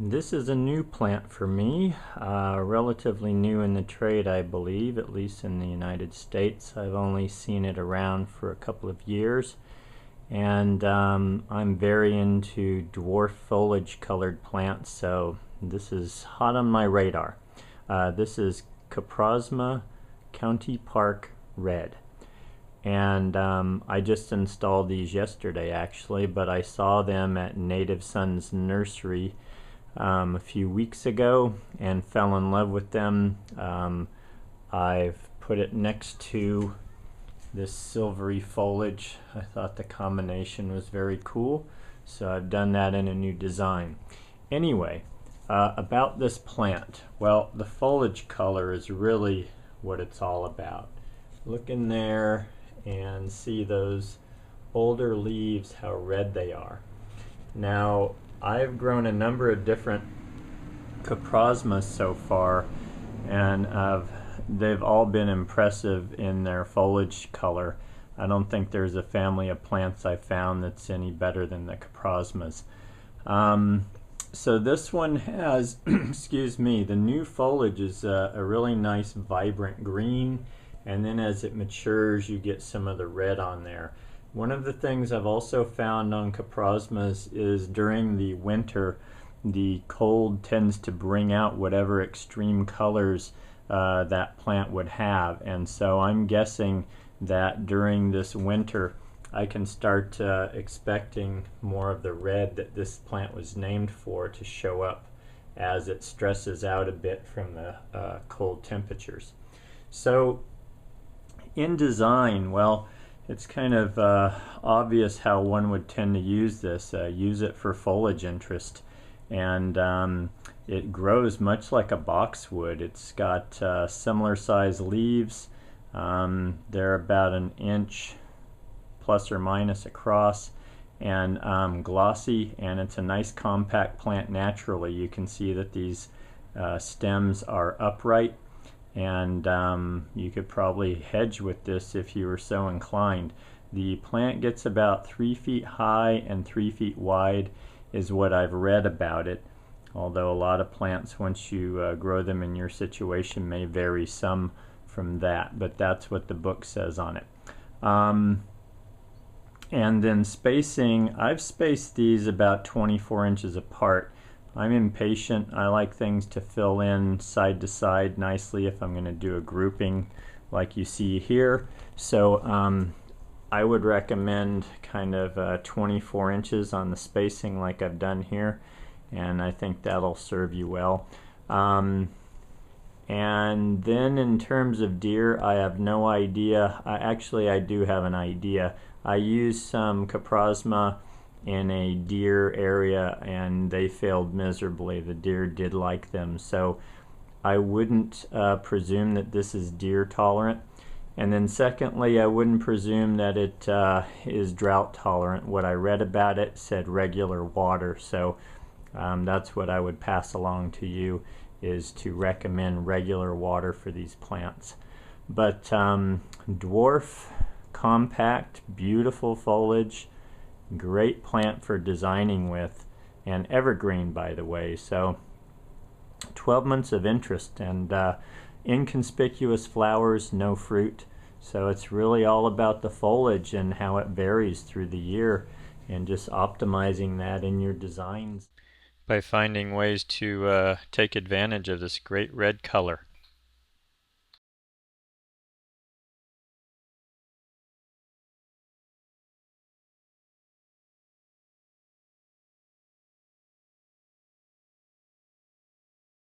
This is a new plant for me, relatively new in the trade, I believe, at least in the United States. I've only seen it around for a couple of years, and I'm very into dwarf foliage colored plants, so this is hot on my radar. This is Coprosma County Park Red. And I just installed these yesterday actually, but I saw them at Native Sons Nursery a few weeks ago and fell in love with them. I've put it next to this silvery foliage. I thought the combination was very cool, so I've done that in a new design. Anyway, about this plant, well, the foliage color is really what it's all about. Look in there and see those older leaves, how red they are. Now, I've grown a number of different Coprosmas so far, and they've all been impressive in their foliage color. I don't think there's a family of plants I've found that's any better than the Coprosmas. So this one has, excuse me, the new foliage is a really nice vibrant green, and then as it matures you get some of the red on there. One of the things I've also found on Coprosmas is during the winter the cold tends to bring out whatever extreme colors that plant would have, and so I'm guessing that during this winter I can start expecting more of the red that this plant was named for to show up as it stresses out a bit from the cold temperatures. So in design, well, it's kind of obvious how one would tend to use this. Use it for foliage interest, and it grows much like a boxwood. It's got similar size leaves. They're about an inch plus or minus across, and glossy, and it's a nice compact plant naturally. You can see that these stems are upright, and you could probably hedge with this if you were so inclined. The plant gets about 3 feet high and 3 feet wide is what I've read about it, although a lot of plants, once you grow them in your situation, may vary some from that, but that's what the book says on it. And then spacing, I've spaced these about 24 inches apart. I'm impatient. I like things to fill in side to side nicely if I'm going to do a grouping like you see here. So I would recommend kind of 24 inches on the spacing like I've done here, and I think that'll serve you well. And then in terms of deer, I have no idea. Actually, I do have an idea. I used some Coprosma in a deer area and they failed miserably. The deer did like them, so I wouldn't presume that this is deer tolerant. And then secondly, I wouldn't presume that it is drought tolerant. What I read about it said regular water, so that's what I would pass along to you, is to recommend regular water for these plants. But dwarf, compact, beautiful foliage, great plant for designing with, and evergreen, by the way. So 12 months of interest, and inconspicuous flowers, no fruit. So it's really all about the foliage and how it varies through the year, and just optimizing that in your designs by finding ways to take advantage of this great red color.